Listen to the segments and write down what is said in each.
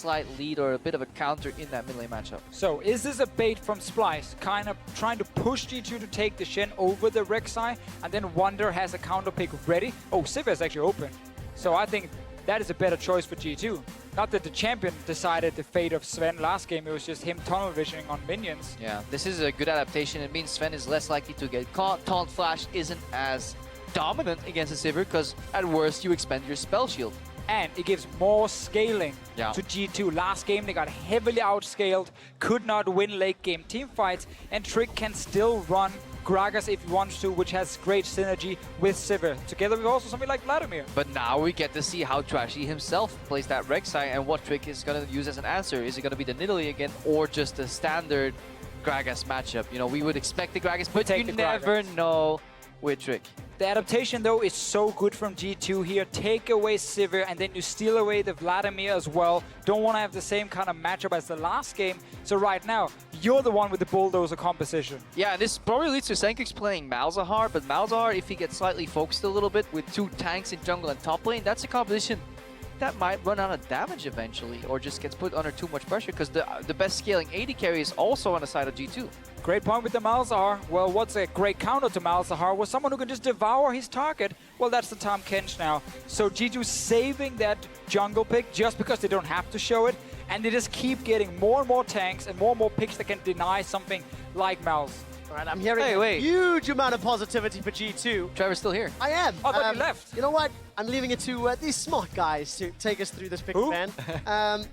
slight lead or a bit of a counter in that mid lane matchup. So is this a bait from Splyce, kind of trying to push G2 to take the Shen over the Rek'Sai, and then Wonder has a counter pick ready? Oh, Sivir is actually open. So I think that is a better choice for G2. Not that the champion decided the fate of Sven last game, it was just him tunnel visioning on minions. Yeah, this is a good adaptation. It means Sven is less likely to get caught. Taunt Flash isn't as dominant against the Sivir because at worst you expend your spell shield. And it gives more scaling to G2. Last game they got heavily outscaled, could not win late game team fights, and Trick can still run Gragas if he wants to, which has great synergy with Sivir, together with also something like Vladimir. But now we get to see how Trashy himself plays that Rek'Sai and what Trick is going to use as an answer. Is it going to be the Nidalee again or just a standard Gragas matchup? You know, we would expect the Gragas, but you never know with Trick. The adaptation, though, is so good from G2 here. Take away Sivir, and then you steal away the Vladimir as well. Don't want to have the same kind of matchup as the last game. So right now, you're the one with the bulldozer composition. Yeah, and this probably leads to Senkix playing Malzahar, but Malzahar, if he gets slightly focused a little bit with 2 tanks in jungle and top lane, that's a composition that might run out of damage eventually, or just gets put under too much pressure, because the best scaling AD carry is also on the side of G2. Great point with the Malzahar. Well, what's a great counter to Malzahar? Was someone who can just devour his target. Well, that's the Tahm Kench now. So G2 saving that jungle pick just because they don't have to show it, and they just keep getting more and more tanks and more picks that can deny something like Malz. All right, I'm hearing a huge amount of positivity for G2. Trevor's still here. I am. Oh, but you left. You know what? I'm leaving it to these smart guys to take us through this pick ban.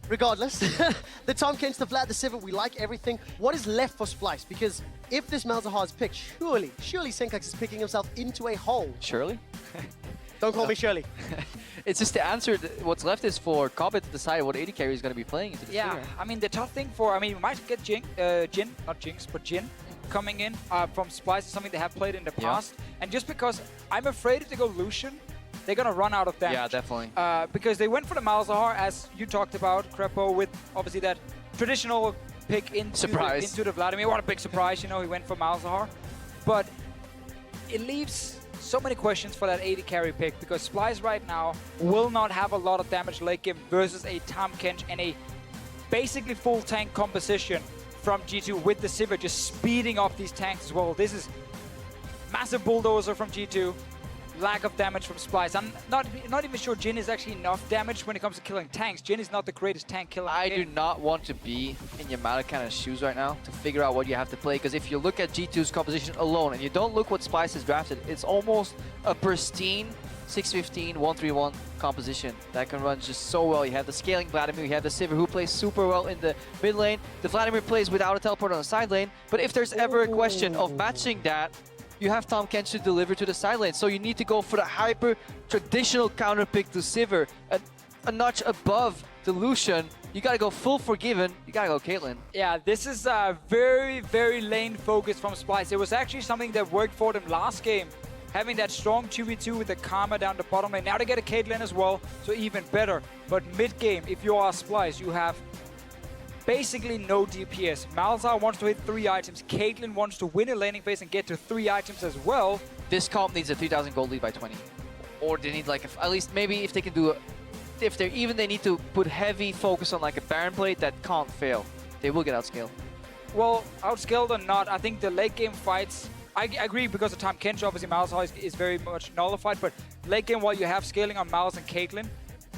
Regardless, the Tahm Kench, the Vlad, the Sivir, we like everything. What is left for Splyce? Because if this Malzahar is picked, surely Senkix is picking himself into a hole. Shirley? Don't call me Shirley. It's just the answer. What's left is for Cobbett to decide what AD carry is going to be playing into the Sivir. I mean, the tough thing for, we might get Jin, not Jinx, but Jin coming in from Splyce, something they have played in the past. And just because I'm afraid if they go Lucian, they're going to run out of damage. Yeah, definitely. Because they went for the Malzahar, as you talked about, Crepo, with obviously that traditional pick into the Vladimir. What a big surprise, you know, he went for Malzahar. But it leaves so many questions for that AD carry pick, because Splyce right now will not have a lot of damage late game versus a Tahm Kench and a basically full tank composition from G2 with the Sivir just speeding up these tanks as well. This is massive bulldozer from G2. Lack of damage from Splyce. I'm not even sure Jin is actually enough damage when it comes to killing tanks. Jin is not the greatest tank killer. I do not want to be in Yamada kind of shoes right now to figure out what you have to play, because if you look at G2's composition alone and you don't look what Splyce has drafted, it's almost a pristine 6-15, 1-3-1 composition that can run just so well. You have the scaling Vladimir, you have the Sivir who plays super well in the mid lane. The Vladimir plays without a teleport on the side lane, but if there's ever a question of matching that, you have Tahm Kench to deliver to the side lane. So you need to go for the hyper traditional counter pick to Sivir, a notch above the Lucian. You gotta go full Forgiven, you gotta go Caitlyn. Yeah, this is very, very lane focused from Splyce. It was actually something that worked for them last game, having that strong 2v2 with the Karma down the bottom lane. Now they get a Caitlyn as well, so even better. But mid-game, if you are Splyce, you have basically no DPS. Malzahar wants to hit 3 items. Caitlyn wants to win a laning phase and get to 3 items as well. This comp needs a 3,000 gold lead by 20. Or they need like, at least maybe if they can do, if they're even, they need to put heavy focus on like a Baron play that can't fail. They will get outscaled. Well, outscaled or not, I think the late game fights, I agree, because of Tahm Kench, obviously Malzahar is very much nullified, but late game while you have scaling on Malz and Caitlyn,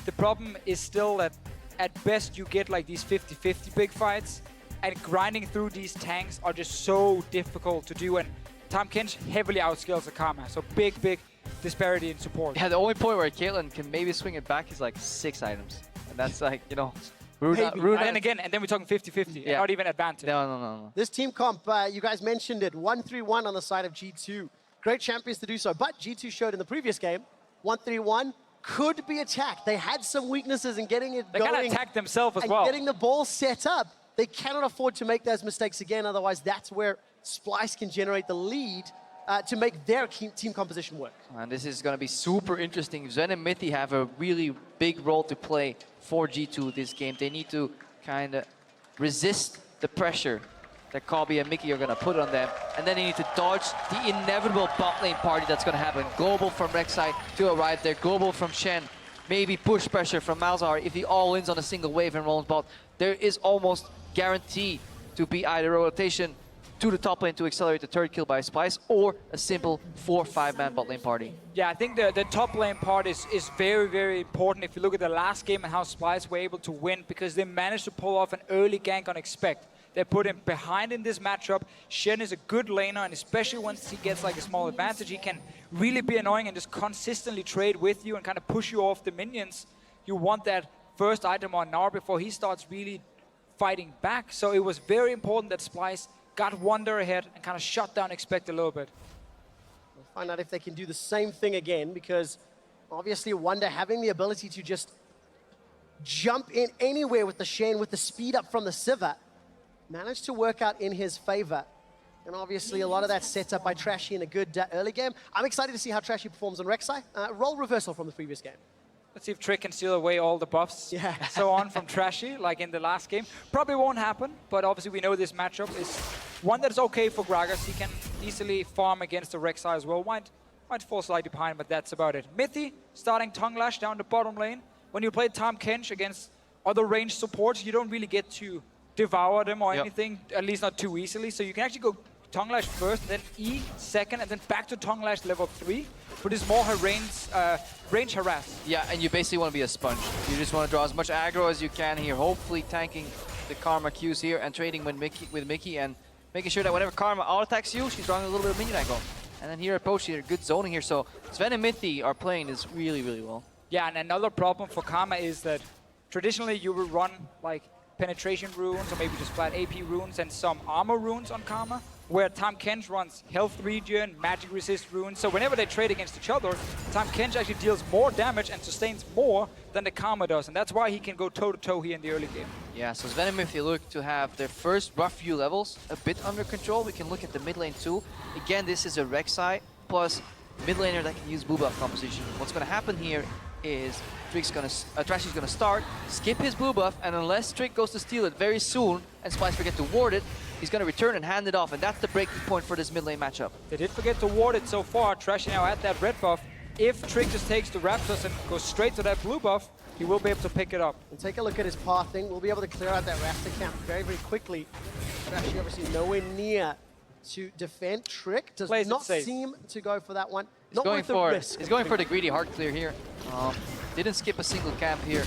the problem is still that at best you get like these 50-50 big fights, and grinding through these tanks are just so difficult to do, and Tahm Kench heavily outscales the Karma, so big disparity in support. Yeah, the only point where Caitlyn can maybe swing it back is like 6 items, and that's like, you know, and then we're talking 50-50, yeah. not even advantage. No. This team comp, you guys mentioned it, 1-3-1 on the side of G2. Great champions to do so, but G2 showed in the previous game, 1-3-1 could be attacked. They had some weaknesses in getting it going. They kind of attacked themselves as well. Getting the ball set up. They cannot afford to make those mistakes again, otherwise that's where Splyce can generate the lead to make their team composition work. And this is going to be super interesting. Zen and Mithy have a really big role to play for G2 this game. They need to kind of resist the pressure that Kobe and Mickey are going to put on them. And then they need to dodge the inevitable bot lane party that's going to happen. Global from Rek'Sai to arrive there. Global from Shen maybe push pressure from Malzahar if he all-ins on a single wave and rolls bot. There is almost guaranteed to be either a rotation to the top lane to accelerate the third kill by Splyce, or a simple 4-5-man bot lane party. Yeah, I think the top lane part is very, very important if you look at the last game and how Splyce were able to win, because they managed to pull off an early gank on Expect. They put him behind in this matchup. Shen is a good laner, and especially once he gets like a small advantage, he can really be annoying and just consistently trade with you and kind of push you off the minions. You want that first item on Gnar before he starts really fighting back. So it was very important that Splyce got Wonder ahead and kind of shut down Expect a little bit. We'll find out if they can do the same thing again, because obviously Wonder having the ability to just jump in anywhere with the Shen, with the speed up from the Sivir, managed to work out in his favor. And obviously a lot of that set up by Trashy in a good early game. I'm excited to see how Trashy performs on Rek'Sai. Role reversal from the previous game. Let's see if Trick can steal away all the buffs and so on from Trashy, like in the last game. Probably won't happen, but obviously we know this matchup is one that is okay for Gragas. He can easily farm against the Rek'Sai as well. Might fall slightly behind, but that's about it. Mithy starting Tongue Lash down the bottom lane. When you play Tahm Kench against other ranged supports, you don't really get to devour them or anything, at least not too easily. So you can actually go Tongue Lash first, then E second, and then back to Tongue Lash level 3. But it's more her range harass. Yeah, and you basically want to be a sponge. You just want to draw as much aggro as you can here, hopefully tanking the Karma Qs here and trading with Mickey and making sure that whenever Karma out-attacks you, she's drawing a little bit of minion aggro. And then here at Poach here, good zoning here. So Sven and Mithy are playing this really, really well. Yeah, and another problem for Karma is that traditionally you will run like penetration runes or maybe just flat AP runes and some armor runes on Karma, where Tahm Kench runs health regen, magic resist runes. So whenever they trade against each other, Tahm Kench actually deals more damage and sustains more than the Karma does. And that's why he can go toe-to-toe here in the early game. Yeah, so Sven and Mithy look to have their first rough view levels a bit under control. We can look at the mid lane too. Again, this is a Rek'Sai plus mid laner that can use blue buff composition. What's going to happen here is Trashy's gonna start, skip his blue buff, and unless Trick goes to steal it very soon and Splyce forget to ward it, he's gonna return and hand it off, and that's the breaking point for this mid lane matchup. They did forget to ward it so far. Trashy now at that red buff. If Trick just takes the Raptors and goes straight to that blue buff, he will be able to pick it up. And take a look at his pathing. We'll be able to clear out that Raptor camp very, very quickly. Trashy obviously nowhere near to defend. Trick does not seem to go for that one. Not worth the risk. He's going for the greedy hard clear here. Didn't skip a single camp here.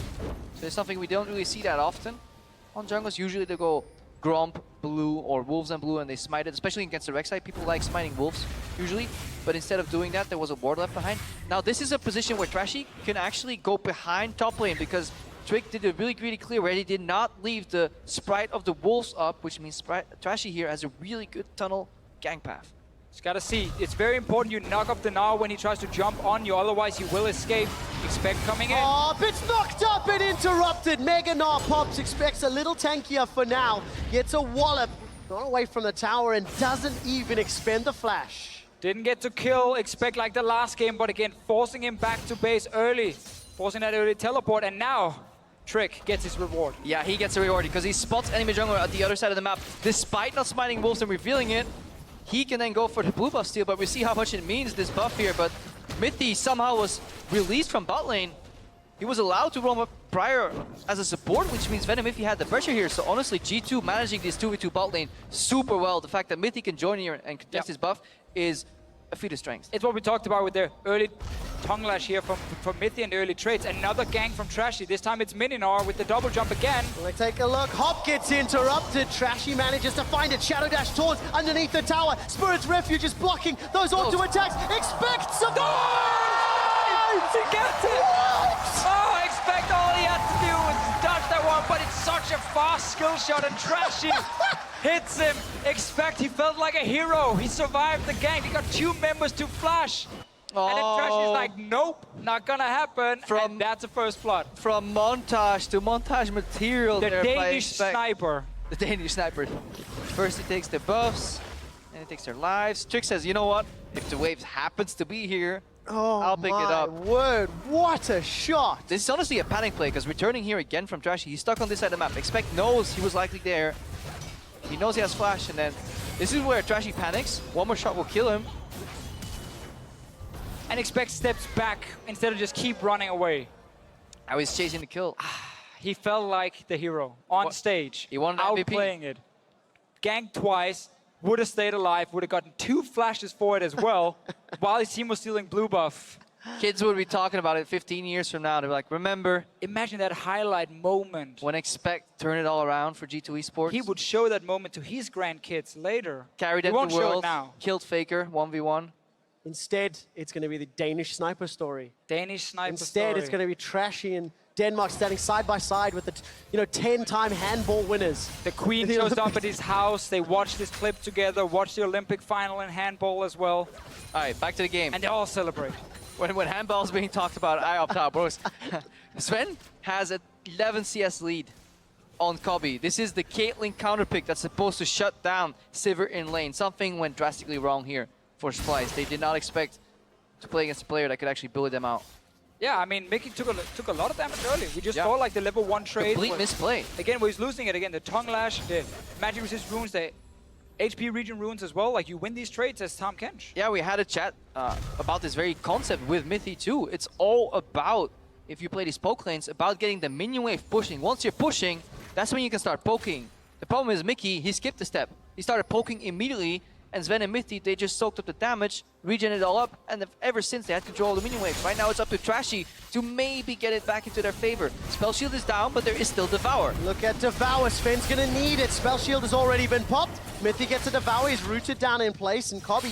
So it's something we don't really see that often on jungles. Usually they go Gromp, blue, or Wolves and blue, and they smite it, especially against the Rek'Sai. People like smiting Wolves, usually. But instead of doing that, there was a ward left behind. Now this is a position where Trashy can actually go behind top lane, because Trick did a really greedy clear where he did not leave the Sprite of the Wolves up, which means Trashy here has a really good tunnel gank path. Just gotta see. It's very important you knock up the Gnar when he tries to jump on you, otherwise he will escape. Expect coming in. Oh, it's knocked up and interrupted. Mega Gnar pops. Expects a little tankier for now. Gets a wallop, not away from the tower, and doesn't even expend the flash. Didn't get to kill Expect like the last game, but again, forcing him back to base early. Forcing that early teleport, and now Trick gets his reward. Yeah, he gets a reward because he spots enemy jungler at the other side of the map. Despite not smiting Wolves and revealing it, he can then go for the blue buff steal, but we see how much it means, this buff here. But Mithy somehow was released from bot lane. He was allowed to roam up prior as a support, which means Venom Mithy had the pressure here. So honestly, G2 managing this 2v2 bot lane super well. The fact that Mithy can join here and contest his buff is a feat of strength. It's what we talked about with the early tongue lash here from Mithy and the early trades. Another gank from Trashy. This time it's Mininar with the double jump again. Let's take a look. Hop gets interrupted. Trashy manages to find it. Shadow Dash taunts underneath the tower. Spirit's Refuge is blocking those auto attacks. Expect some... He gets it! Oh, Expect all he had to do was dodge that one, but it's such a fast skill shot, and Trashy hits him. Expect, he felt like a hero. He survived the gank. He got 2 members to flash. And then Trashy's like, nope, not gonna happen. And that's a first blood. From montage to montage material. The Danish sniper. The Danish sniper. First he takes the buffs, and he takes their lives. Trick says, you know what? If the wave happens to be here, I'll pick it up. Word, what a shot! This is honestly a panic play, because returning here again from Trashy, he's stuck on this side of the map. Expect knows he was likely there. He knows he has flash, and then this is where Trashy panics. One more shot will kill him. And Expect steps back instead of just keep running away. Now he's chasing the kill. He felt like the hero on stage. He won an MVP. Outplaying it. Ganked twice. Would have stayed alive. Would have gotten 2 flashes for it as well. While his team was stealing blue buff. Kids would be talking about it 15 years from now. They're like, remember? Imagine that highlight moment. When Expect turned it all around for G2 Esports. He would show that moment to his grandkids later. Carried he at won't the world, show it now. killed Faker, 1v1. Instead, it's going to be the Danish sniper story. Danish sniper Instead, story. it's going to be Trashy and Denmark standing side by side with the 10-time handball winners. The Queen shows up at his house. They watch this clip together, watch the Olympic final in handball as well. All right, back to the game. And they all celebrate. When handball is being talked about, I opt out, bros. Sven has an 11 CS lead on Kobe. This is the Caitlyn counter pick that's supposed to shut down Sivir in lane. Something went drastically wrong here for Splyce. They did not expect to play against a player that could actually bully them out. Yeah, I mean, Mickey took a lot of damage early. We just saw like the level 1 trade. Complete misplay. Again, where he's losing it again. The tongue lash, the magic resist runes, the HP region runes as well. Like, you win these trades as Tahm Kench. Yeah, we had a chat about this very concept with Mithy too. It's all about, if you play these poke lanes, about getting the minion wave pushing. Once you're pushing, that's when you can start poking. The problem is Mickey, he skipped a step. He started poking immediately, and Sven and Mithy, they just soaked up the damage, regen it all up, and ever since they had control of the minion wave. Right now it's up to Trashy to maybe get it back into their favor. Spell Shield is down, but there is still Devour. Look at Devour. Sven's going to need it. Spell Shield has already been popped. Mithy gets a Devour. He's rooted down in place, and Kobe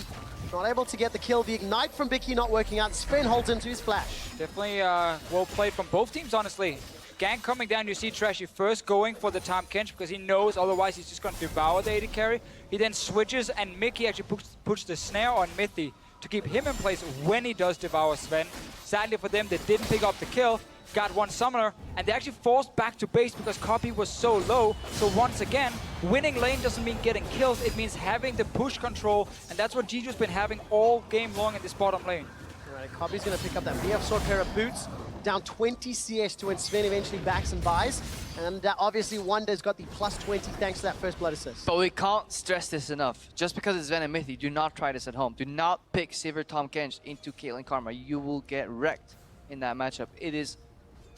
not able to get the kill. The Ignite from Bicky not working out. Sven holds him to his flash. Definitely well played from both teams, honestly. Gank coming down, you see Trashy first going for the Tahm Kench because he knows otherwise he's just going to devour the AD carry. He then switches, and Mickey actually puts the snare on Mithy to keep him in place when he does devour Sven. Sadly for them, they didn't pick up the kill, got one summoner, and they actually forced back to base because copy was so low. So once again, winning lane doesn't mean getting kills, it means having the push control, and that's what G2's been having all game long in this bottom lane. All right, Kobe's going to pick up that BF sword pair of boots. Down 20 CS to when Sven eventually backs and buys. And obviously Wonder's got the plus 20 thanks to that first blood assist. But we can't stress this enough. Just because it's Sven and Mithy, do not try this at home. Do not pick Sivir Tahm Kench into Caitlyn Karma. You will get wrecked in that matchup. It is,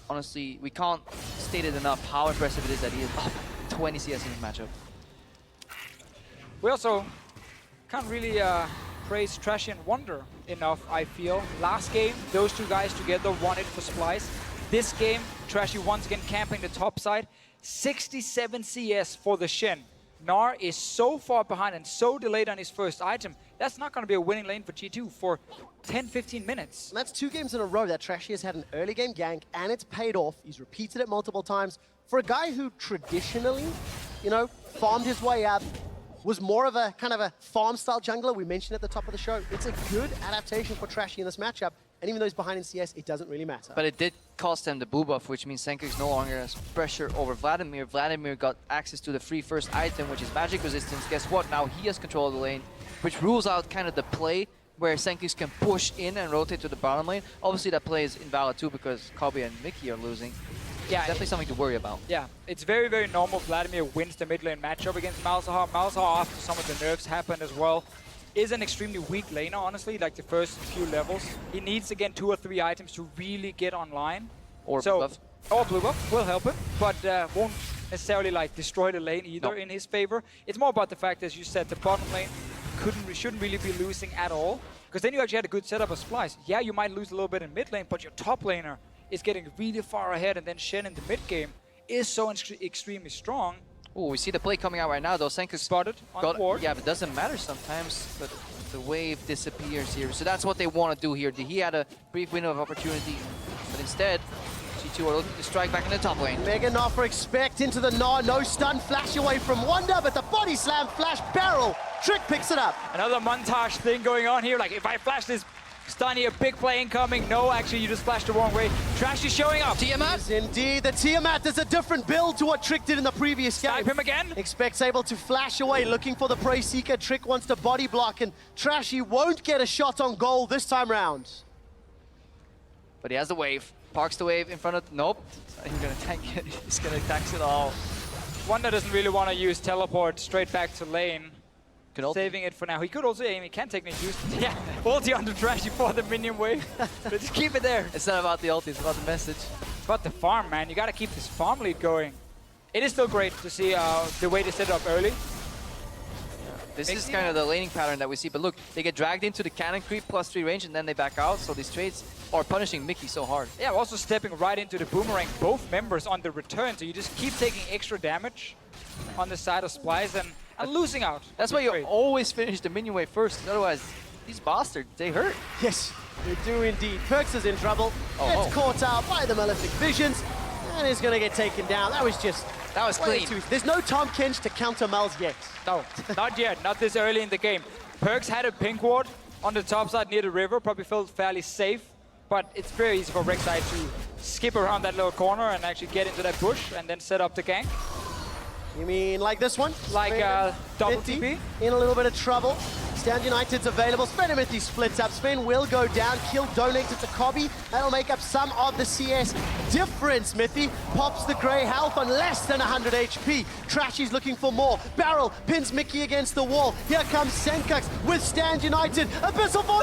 honestly, we can't state it enough how impressive it is that he is up 20 CS in this matchup. We also can't really praise Trashy and Wonder enough, I feel. Last game, those two guys together won it for Splyce. This game, Trashy once again camping the top side. 67 CS for the Shen. Gnar is so far behind and so delayed on his first item. That's not going to be a winning lane for G2 for 10-15 minutes. And that's 2 games in a row that Trashy has had an early game gank, and it's paid off. He's repeated it multiple times. For a guy who traditionally, farmed his way up, was more of a kind of a farm-style jungler, we mentioned at the top of the show. It's a good adaptation for Trashy in this matchup, and even though he's behind in CS, it doesn't really matter. But it did cost them the blue buff, which means Senkers no longer has pressure over Vladimir. Vladimir got access to the free first item, which is magic resistance. Guess what? Now he has control of the lane, which rules out kind of the play where Senkers can push in and rotate to the bottom lane. Obviously, that play is invalid too because Kobe and Mickey are losing. Yeah, definitely something to worry about. Yeah, it's very, very normal. Vladimir wins the mid lane matchup against Malzahar. Malzahar, after some of the nerfs happened as well, is an extremely weak laner, honestly, like the first few levels. He needs, again, 2 or 3 items to really get online. Or blue buff. Or blue buff will help him, but won't necessarily like destroy the lane either in his favor. It's more about the fact, as you said, the bottom lane shouldn't really be losing at all. Because then you actually had a good setup of Splyce. Yeah, you might lose a little bit in mid lane, but your top laner is getting really far ahead, and then Shen in the mid game is so extremely strong. Oh, we see the play coming out right now though. Senkers spotted on the ward. Yeah, but it doesn't matter sometimes, but the wave disappears here. So that's what they want to do here. He had a brief window of opportunity, but instead, G2 are looking to strike back in the top lane. Mega Gnar for Expect into the Gnar. No stun flash away from Wonder, but the body slam flash barrel. Trick picks it up. Another montage thing going on here. Like, if I flash this stun here, big play incoming. No, actually, you just flashed the wrong way. Trash is showing up. Tiamat? Yes, indeed, the Tiamat is a different build to what Trick did in the previous game. Snipe him again. Expect's able to flash away, looking for the Prey Seeker. Trick wants to body block, and Trashy won't get a shot on goal this time round. But he has the wave. Parks the wave in front of... Nope. He's going to tank it. He's going to tax it all. Wonder doesn't really want to use teleport straight back to lane. Saving it for now. He could also aim. He can technically use it. Yeah, ulti on the Trashy for the minion wave. But just keep it there. It's not about the ulti, it's about the message. But the farm, man, you gotta keep this farm lead going. It is still great to see the way they set it up early. This is kind of the laning pattern that we see, but look, they get dragged into the cannon creep +3 range and then they back out, so these trades are punishing Mickey so hard. Yeah, also stepping right into the boomerang, both members on the return, so you just keep taking extra damage on the side of Splyce and losing out. That's why you always finish the minion wave first, otherwise these bastards, they hurt. Yes, they do indeed. Perks is in trouble, gets caught out by the Malefic Visions, and is going to get taken down. That was clean. There's no Tom Kench to counter Mal's yet. No, not yet, not this early in the game. Perks had a pink ward on the top side near the river, probably felt fairly safe, but it's very easy for Rek'Sai to skip around that little corner and actually get into that bush and then set up the gank. You mean like this one? Like double Mithy TP? in a little bit of trouble. Stand United's available. Sven and Mithy splits up. Sven will go down. Kill donated to Kobby. That'll make up some of the CS difference. Mithy pops the grey health on less than 100 HP. Trashy's looking for more. Barrel pins Mickey against the wall. Here comes Senkux with Stand United. Abyssal for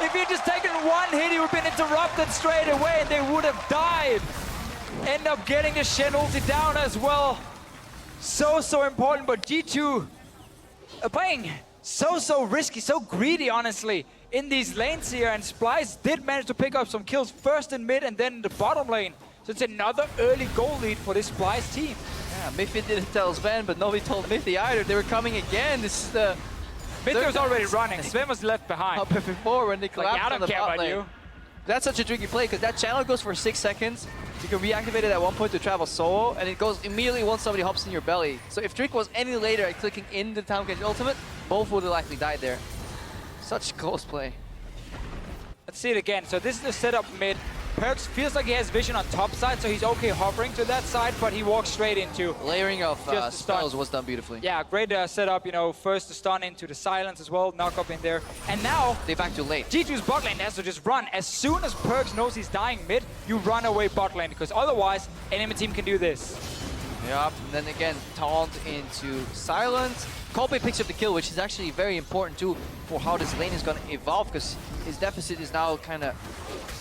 If he'd just taken one hit, he would have been interrupted straight away and they would have died. End up getting the Shen ulti down as well. So important, but G2 are playing so risky, so greedy, honestly, in these lanes here, and Splyce did manage to pick up some kills first in mid and then in the bottom lane. So it's another early goal lead for this Splyce team. Yeah, Miffy didn't tell Sven, but nobody told Miffy either. They were coming again. This is the... Miffy was already running. Sven was left behind. Before when they collapsed I on don't the care bot about lane. you. That's such a tricky play, because that channel goes for 6 seconds. You can reactivate it at one point to travel solo, and it goes immediately once somebody hops in your belly. So if Trick was any later at clicking in the Town Kench ultimate, both would have likely died there. Such close play. Let's see it again. So this is the setup mid. Perks feels like he has vision on top side, so he's okay hovering to that side, but he walks straight into Layering of spells was done beautifully. Yeah, great setup, you know, first the stun into the silence as well, knock up in there. And now they back to late. G2's bot lane has to just run. As soon as Perks knows he's dying mid, you run away bot lane, because otherwise enemy team can do this. Yep, and then again, taunt into silence. Kolbe picks up the kill, which is actually very important too for how this lane is going to evolve, because his deficit is now kind of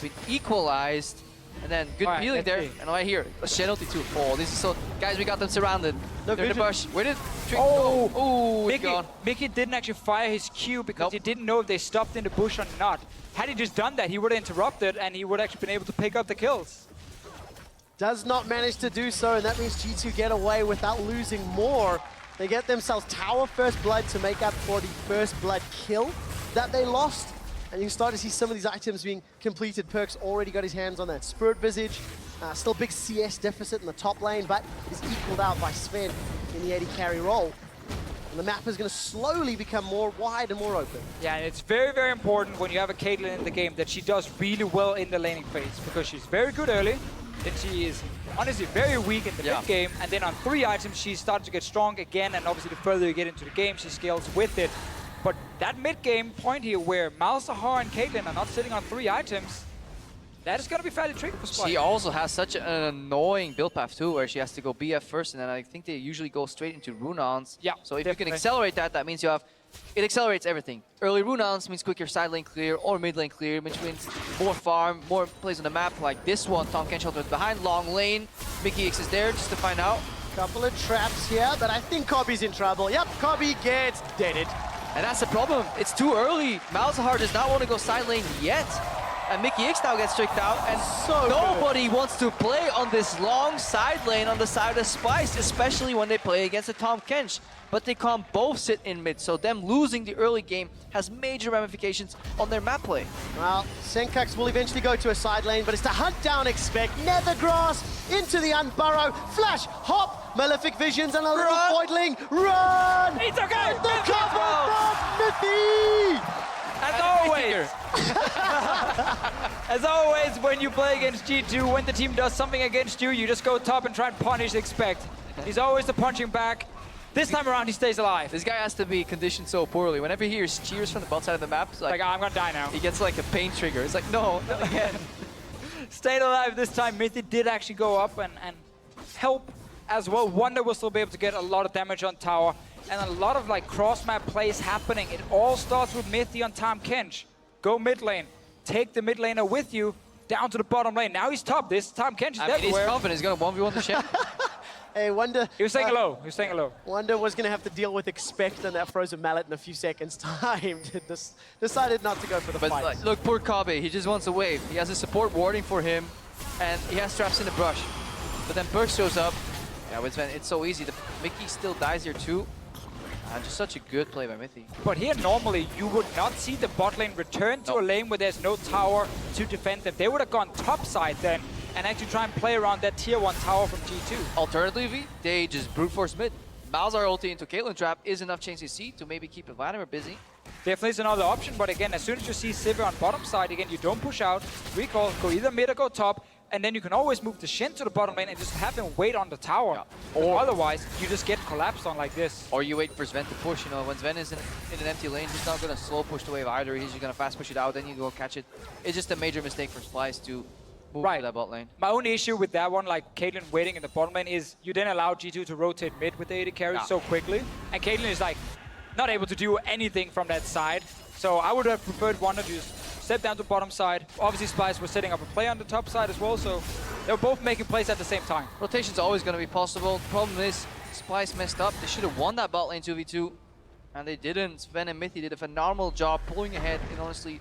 been equalized. And then good healing there. And right here, a Shen ulti too. Oh, this is so... Guys, we got them surrounded. They're in the bush. Where did Trick go? Oh, Mickey didn't actually fire his Q because he didn't know if they stopped in the bush or not. Had he just done that, he would have interrupted and he would have actually been able to pick up the kills. Does not manage to do so, and that means G2 get away without losing more. They get themselves Tower First Blood to make up for the First Blood kill that they lost. And you can start to see some of these items being completed. Perks already got his hands on that Spirit Visage. Still big CS deficit in the top lane, but is equaled out by Sven in the 80 carry role. And the map is going to slowly become more wide and more open. Yeah, and it's very important when you have a Caitlyn in the game that she does really well in the laning phase, because she's very good early. Then she is honestly very weak in the mid game, and then on 3 items she started to get strong again, and obviously the further you get into the game she scales with it. But that mid game point here where Malzahar and Caitlyn are not sitting on 3 items, that is going to be fairly tricky for Splyce. She also has such an annoying build path too, where she has to go BF first, and then I think they usually go straight into Rune-Ons. Yeah, so if you can accelerate that, that means you have... It accelerates everything. Early Rune-Ons means quicker side lane clear or mid lane clear, which means more farm, more plays on the map, like this one. Tom Kench ultimate behind, long lane. Mickey X is there just to find out. Couple of traps here, but I think Kobby's in trouble. Yep, Kobby gets deaded. And that's the problem. It's too early. Malzahar does not want to go side lane yet. And Mickey X now gets tricked out, and nobody wants to play on this long side lane on the side of Splyce, especially when they play against a Tom Kench. But they can't both sit in mid, so them losing the early game has major ramifications on their map play. Well, Senkux will eventually go to a side lane, but it's to hunt down Expect, Nethergrass, into the Unburrow, flash, hop, Malefic Visions, and a little Voidling, run! It's okay! And the cover from Mithy! As always, when you play against G2, when the team does something against you, you just go top and try and punish Expect. He's always the punching bag. This time around, he stays alive. This guy has to be conditioned so poorly. Whenever he hears cheers from the bot side of the map, it's like I'm gonna die now. He gets like a pain trigger. It's like, no, not again. Stayed alive this time. Mithy did actually go up and help as well. Wonder will still be able to get a lot of damage on tower. And a lot of like cross-map plays happening. It all starts with Mithy on Tom Kench. Go mid lane. Take the mid laner with you. down to the bottom lane. Now he's top. This time Kench is everywhere. He's confident he's going to 1v1 the Shen. Hey, Wonder. He was staying low. He was staying low. Wonder was going to have to deal with Expect and that frozen mallet in a few seconds' time. Decided not to go for the fight. But look, poor Kabe, he just wants a wave. He has a support warding for him, and he has traps in the brush. But then Perks shows up. Yeah, with Sven, it's so easy. Mickey still dies here too. Just such a good play by Mithy. But here, normally, you would not see the bot lane return to a lane where there's no tower to defend them. They would have gone top side then and actually try and play around that tier 1 tower from G2. Alternatively, they just brute force mid. Malzahar ulti into Caitlyn trap is enough change to see to maybe keep Vladimir busy. Definitely is another option, but again, as soon as you see Sivir on bottom side, again, you don't push out, recall, go either mid or go top, and then you can always move the Shen to the bottom lane and just have him wait on the tower. Yeah. Or otherwise, you just get collapsed on like this. Or you wait for Sven to push, you know, when Sven is in an empty lane, he's not going to slow push the wave either, he's just going to fast push it out, then you go catch it. It's just a major mistake for Splyce to move to that bot lane. My only issue with that one, like Caitlyn waiting in the bottom lane, is you then allow G2 to rotate mid with the AD carry so quickly, and Caitlyn is like not able to do anything from that side. So I would have preferred Wonder to just step down to bottom side. Obviously Splyce was setting up a play on the top side as well, so they were both making plays at the same time. Rotation's always going to be possible. The problem is Splyce messed up. They should have won that bot lane 2v2, and they didn't. Sven and Mithy did a phenomenal job pulling ahead in honestly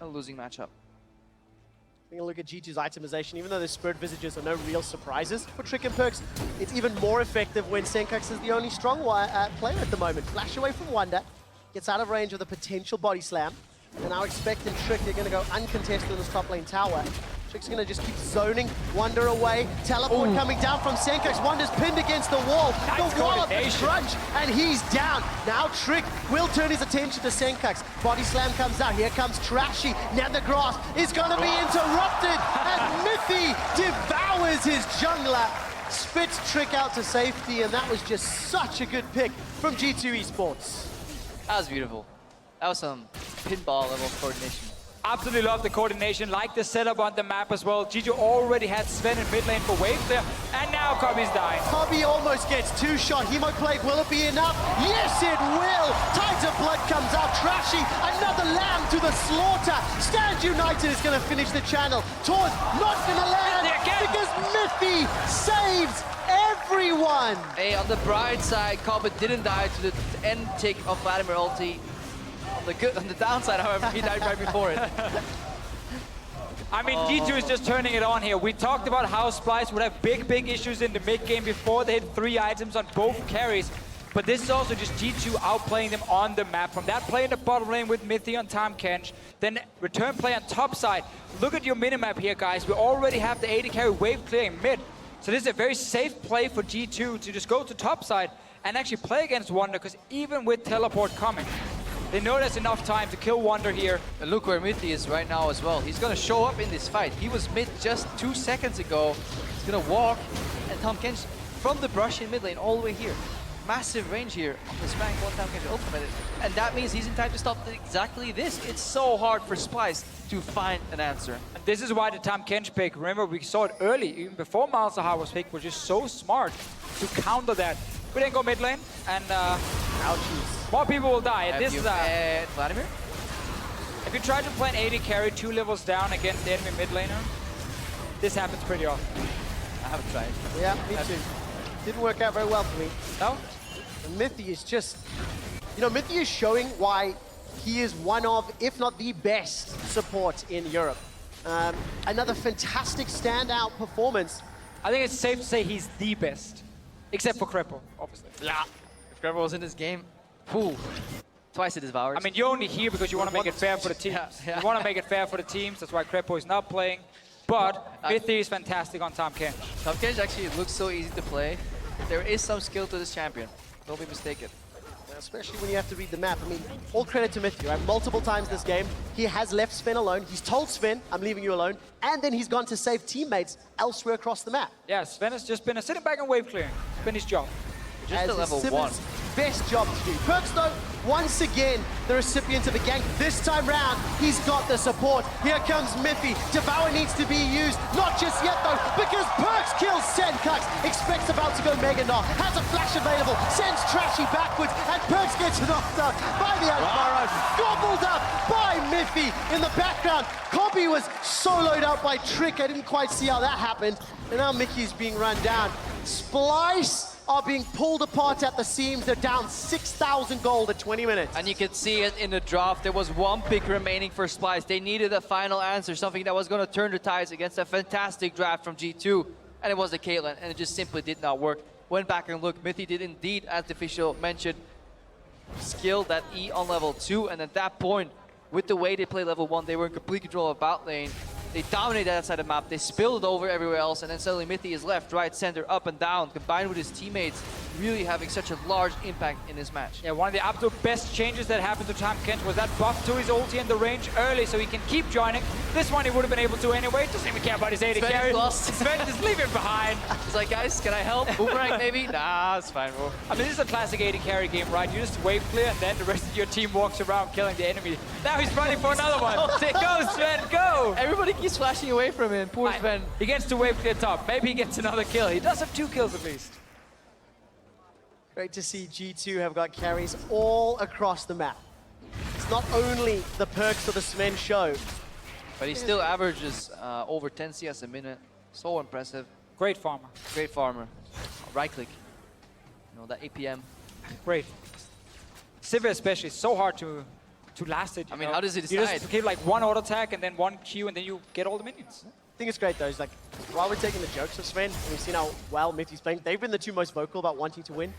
a losing matchup. Taking a look at G2's itemization, even though the Spirit Visages are no real surprises for Trick and Perks, it's even more effective when Senkax is the only strong player at the moment. Flash away from Wonder, gets out of range of the potential body slam, and now Expect and Trick, they're going to go uncontested in this top lane tower. Trick's going to just keep zoning Wonder away. Teleport coming down from Senkax. Wonder's pinned against the wall. Nice the wall of the crunch, and he's down. Now Trick will turn his attention to Senkax. Body slam comes out. Here comes Trashy. Nethergrass is going to be interrupted, and Mithy devours his jungler. Spits Trick out to safety, and that was just such a good pick from G2 Esports. That was beautiful. That was some pinball level coordination. Absolutely love the coordination, like the setup on the map as well. G2 already had Sven in mid lane for wave there, and now Cubby's dying. Cubby almost gets 2-shot. Hemoplague, will it be enough? Yes, it will! Tides of Blood comes out. Trashy, another lamb to the slaughter. Stand United is going to finish the channel. Taunt not going to land because Mithy saves everyone. Hey, on the bright side, Cobbett didn't die to the end tick of Vladimir ulti. On the downside, however, he died right before it. I mean, G2 is just turning it on here. We talked about how Splyce would have big issues in the mid game before they hit 3 items on both carries. But this is also just G2 outplaying them on the map. From that play in the bottom lane with Mithy on Tahm Kench, then return play on top side. Look at your minimap here, guys. We already have the AD carry wave clearing mid. So this is a very safe play for G2 to just go to top side and actually play against Wonder, because even with teleport coming, they know there's enough time to kill Wonder here. And look where Mithy is right now as well. He's going to show up in this fight. He was mid just 2 seconds ago. He's going to walk, and Tahm Kench from the brush in mid lane all the way here. Massive range here on the Spank one Tahm Kench ultimate. And that means he's in time to stop exactly this. It's so hard for Splyce to find an answer. And this is why the Tahm Kench pick, remember we saw it early, even before Malzahar was picked, was just so smart to counter that. We then go mid lane, and more people will die. And this is Vladimir? If you try to play an AD carry 2 levels down against the enemy mid laner, this happens pretty often. I haven't tried. Yeah, me too. Didn't work out very well for me. No? And Mithy is just, you know, Mithy is showing why he is one of, if not the best support in Europe. Another fantastic standout performance. I think it's safe to say he's the best. Except for Crepo, obviously. Yeah. If Crepo was in this game, twice it devoured. I mean, you're only here because you want to make it fair for the teams. Yeah. You want to make it fair for the teams. That's why Crepo is not playing. But Mithy is fantastic on Tahm Kench. Tahm Kench actually looks so easy to play. There is some skill to this champion. Don't be mistaken. Especially when you have to read the map. I mean, all credit to Mithy, right? Multiple times this game, he has left Sven alone. He's told Sven, I'm leaving you alone. And then he's gone to save teammates elsewhere across the map. Yeah, Sven has just been sitting back and wave clearing. It's been his job. Just a level 1. Best job to do. Perks, though, once again, the recipient of the gank. This time round, he's got the support. Here comes Mithy. Devour needs to be used. Not just yet, though, because Perks kills Sen. Senkux expects about to go Mega Knock, has a flash available, sends Trashy backwards, and Perks gets knocked out by the Alvaro, gobbled up by Miffy in the background. Cobby was soloed out by Trick. I didn't quite see how that happened. And now Mickey's being run down. Splyce are being pulled apart at the seams. They're down 6,000 gold at 20 minutes. And you can see it in the draft. There was one pick remaining for Splyce. They needed a final answer, something that was going to turn the tides against a fantastic draft from G2. And it was the Caitlyn, and it just simply did not work. Went back and looked. Mithy did indeed, as the official mentioned, skill that E on level 2. And at that point, with the way they play level 1, they were in complete control of bot lane. They dominated that side of the map, they spilled it over everywhere else, and then suddenly Mithy is left, right, center, up and down, combined with his teammates, really having such a large impact in this match. Yeah, one of the absolute best changes that happened to Tom Kent was that buff to his ulti in the range early so he can keep joining. This one he would have been able to anyway, doesn't even care about his AD carry. Sven just leave him behind. He's like, guys, can I help? Boomerang maybe? Nah, it's fine, bro. I mean, this is a classic AD carry game, right? You just wave clear and then the rest of your team walks around killing the enemy. Now he's running for another one. Go, Sven, go! Everybody keeps flashing away from him. Poor Sven. He gets to wave clear top. Maybe he gets another kill. He does have 2 kills at least. Great to see G2 have got carries all across the map. It's not only the perks of the Sven show. But he still averages over 10 CS a minute. So impressive. Great farmer. Great farmer. Right click. You know, that APM. Great. Civ especially, so hard to last it. I mean, how does he decide? You just give like one auto attack and then one Q and then you get all the minions. I think it's great though, it's like, while we're taking the jokes of Sven, and we've seen how well Mithy's playing, they've been the 2 most vocal about wanting to win.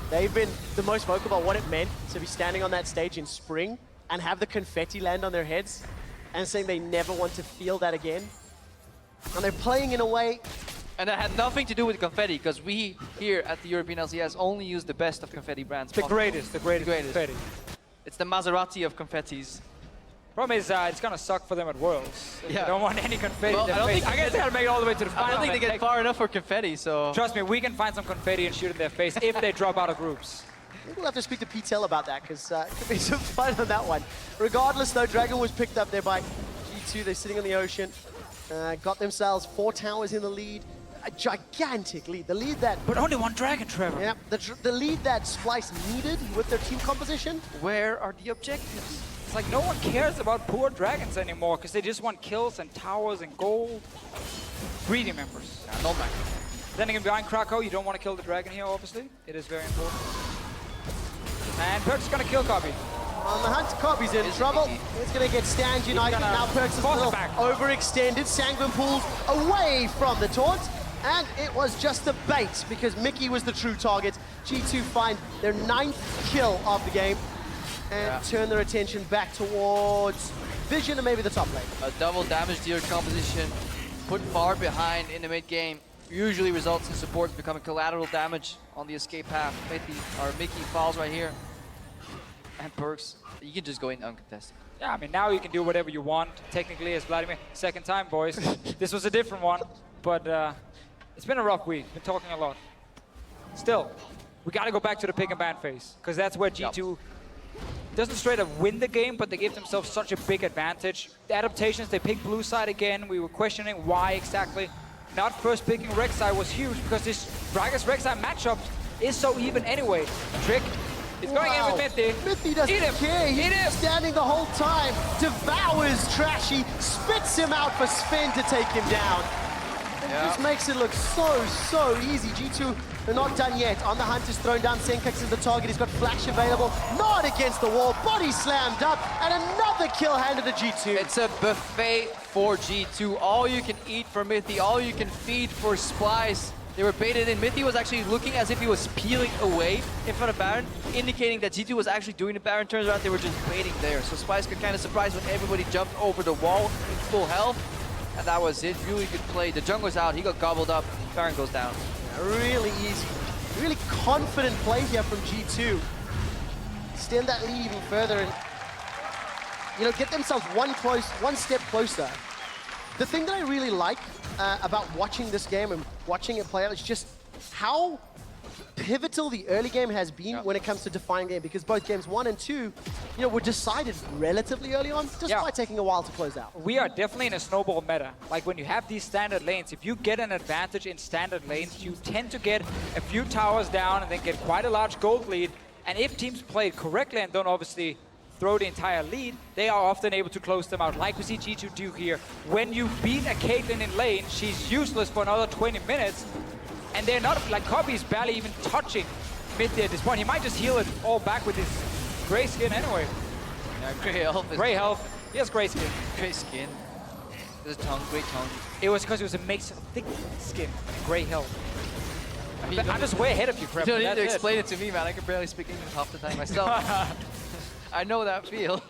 They've been the most vocal about what it meant to be standing on that stage in spring and have the confetti land on their heads and saying they never want to feel that again. And they're playing in a way... And that had nothing to do with confetti, because we here at the European LCS only use the best of confetti brands. The greatest confetti. It's the Maserati of confettis. Problem is, it's gonna suck for them at Worlds. Yeah. They don't want any confetti. Well, I guess they gotta make it all the way to the final. I don't think they get far enough for confetti, so... Trust me, we can find some confetti and shoot in their face if they drop out of groups. I think we'll have to speak to PTEL about that, because it could be some fun on that one. Regardless, though, Dragon was picked up there by G2. They're sitting on the ocean. Got themselves 4 towers in the lead. A gigantic lead. The lead that... But only 1 dragon, Trevor. Yeah, the lead that Splyce needed with their team composition. Where are the objectives? It's like no one cares about poor dragons anymore because they just want kills and towers and gold. Greedy members. Yeah, no back. Then again, behind Krakow, you don't want to kill the dragon here, obviously. It is very important. And Perks is going to kill Cobby. On the hunt, Cobby's in trouble. It's going to get Stand United. Now Perks is a little overextended. Sanguine pulls away from the taunt. And it was just a bait because Mickey was the true target. G2 find their 9th kill of the game and turn their attention back towards Vision and maybe the top lane. A double damage dealer composition put far behind in the mid game usually results in supports becoming collateral damage on the escape path. Mickey falls right here. And Perks, you can just go in uncontested. Yeah, I mean, now you can do whatever you want. Technically, as Vladimir, second time, boys. This was a different one, but it's been a rough week. Been talking a lot. Still, we got to go back to the pick and ban phase because that's where G2 doesn't straight up win the game, but they give themselves such a big advantage. The adaptations, they pick blue side again. We were questioning why exactly. Not first picking Rek'Sai was huge because this Gragas Rek'Sai matchup is so even anyway. Trick is going in with Mithy. Mithy doesn't care. He's standing the whole time. Devours Trashy, spits him out for Sven to take him down. Just makes it look so easy. G2 are not done yet. On the hunt is thrown down. Senkux is the target. He's got flash available. Not against the wall. Body slammed up. And another kill handed to G2. It's a buffet for G2. All you can eat for Mithy. All you can feed for Splyce. They were baited in. Mithy was actually looking as if he was peeling away in front of Baron, indicating that G2 was actually doing the Baron. Turns out they were just baiting there. So Splyce got kind of surprised when everybody jumped over the wall in full health. And that was it. Really good play. The jungler's out. He got gobbled up. Baron goes down. Really easy. Really confident play here from G2. Extend that lead even further and, you know, get themselves one step closer. The thing that I really like about watching this game and watching it play out is just how pivotal the early game has been when it comes to defining game, because both games 1 and 2, were decided relatively early on, despite taking a while to close out. We are definitely in a snowball meta. Like when you have these standard lanes, if you get an advantage in standard lanes, you tend to get a few towers down and then get quite a large gold lead. And if teams play it correctly and don't obviously throw the entire lead, they are often able to close them out, like we see G2 do here. When you beat a Caitlyn in lane, she's useless for another 20 minutes, and they're not, like Copy's barely even touching mid there at this point. He might just heal it all back with his gray skin anyway. Yeah, gray health. Gray health. He has gray skin. Gray skin. There's a tongue, great tongue. It was because it was a mix of thick skin and gray health. I mean, I'm just way ahead of you, Crep. You don't need to explain it to me, man. I can barely speak English half the time myself. I know that feel.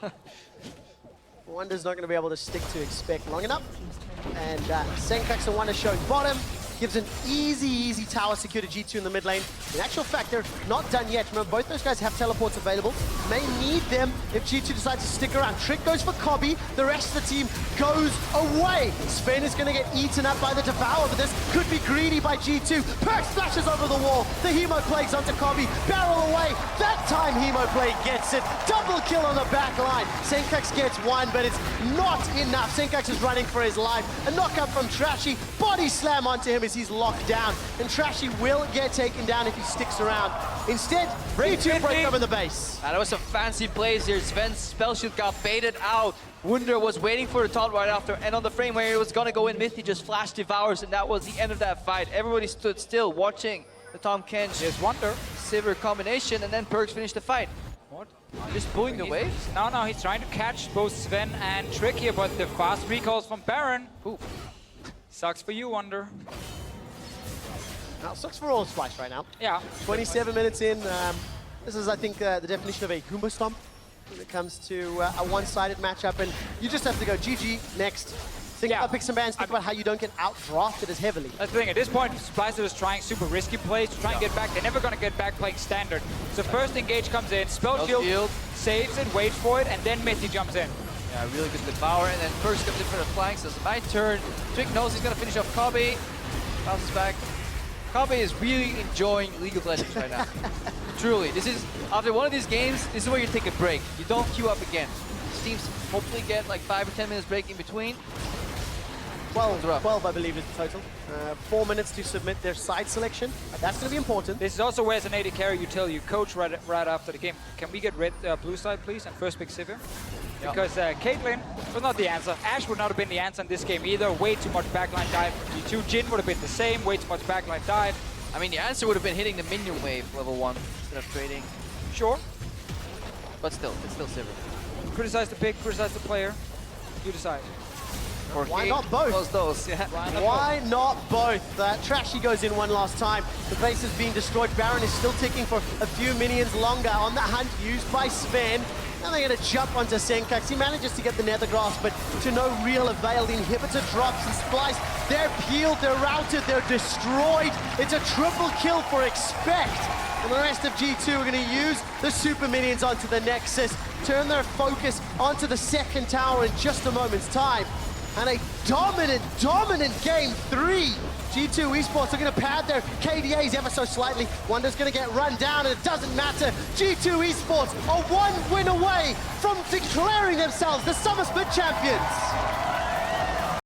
Wonder's not going to be able to stick to expect long enough. And Senkax and Wonder showing bottom. Gives an easy tower secure to G2 in the mid lane. In actual fact, they're not done yet. Remember, both those guys have teleports available. May need them if G2 decides to stick around. Trick goes for Cobby. The rest of the team goes away. Sven is going to get eaten up by the Devour, but this could be greedy by G2. Perk splashes over the wall. The Hemo Plagues onto Cobby. Barrel away. That time Hemo Plague gets it. Double kill on the back line. Senkax gets one, but it's not enough. Senkax is running for his life. A knockup from Trashy. Body slam onto him as he's locked down. And Trashy will get taken down if he sticks around. Instead, G2 break up in the base. That was some fancy plays here. Sven's spell shoot got baited out. Wunder was waiting for the taunt right after, and on the frame where he was gonna go in, Mithy just flashed Devours, and that was the end of that fight. Everybody stood still watching the Tahm Kench. There's Wunder. Sivir combination, and then Perkz finished the fight. What? Just pulling the waves? No, he's trying to catch both Sven and Trick here, but the fast recalls from Baron. Ooh. Sucks for you, Wunder. Now, sucks for all Splyce right now. Yeah. 27 minutes in. This is, I think, the definition of a Goomba Stomp when it comes to a one-sided matchup. And you just have to go GG next. Think about pick some bans. Think about how you don't get out-drafted as heavily. That's the thing. At this point, Splyce is trying super risky plays to try and get back. They're never going to get back playing standard. So first engage comes in, spell shield, saves it, waits for it, and then Mithy jumps in. Yeah, really good Devour, and then Perkz comes in for the flanks. It's my turn. Trick knows he's gonna finish off Cobby. Bounces back. Cobby is really enjoying League of Legends right now. Truly, this is, after one of these games, this is where you take a break. You don't queue up again. Teams hopefully get like 5 or 10 minutes break in between. 12, I believe, is the total. 4 minutes to submit their side selection. That's going to be important. This is also where, as an AD carry, you tell your coach right after the game, can we get red blue side, please, and first pick Sivir? Because Caitlyn was not the answer. Ashe would not have been the answer in this game either. Way too much backline dive from G2. Jhin would have been the same. Way too much backline dive. I mean, the answer would have been hitting the minion wave level 1 instead of trading. Sure. But still, it's still Sivir. Criticize the pick, criticize the player. You decide. Or why not both? Those, yeah. Why not both? Trashy goes in one last time. The base is being destroyed. Baron is still ticking for a few minions longer. On the hunt used by Sven. Now they're going to jump onto Senkax. He manages to get the Nether Grass, but to no real avail. The inhibitor drops and Splyce. They're peeled, they're routed, they're destroyed. It's a triple kill for Expect. And the rest of G2 are going to use the super minions onto the Nexus, turn their focus onto the second tower in just a moment's time. And a dominant game 3. G2 Esports are going to pad their KDAs ever so slightly. Wonder's going to get run down, and it doesn't matter. G2 Esports are one win away from declaring themselves the Summer Split champions.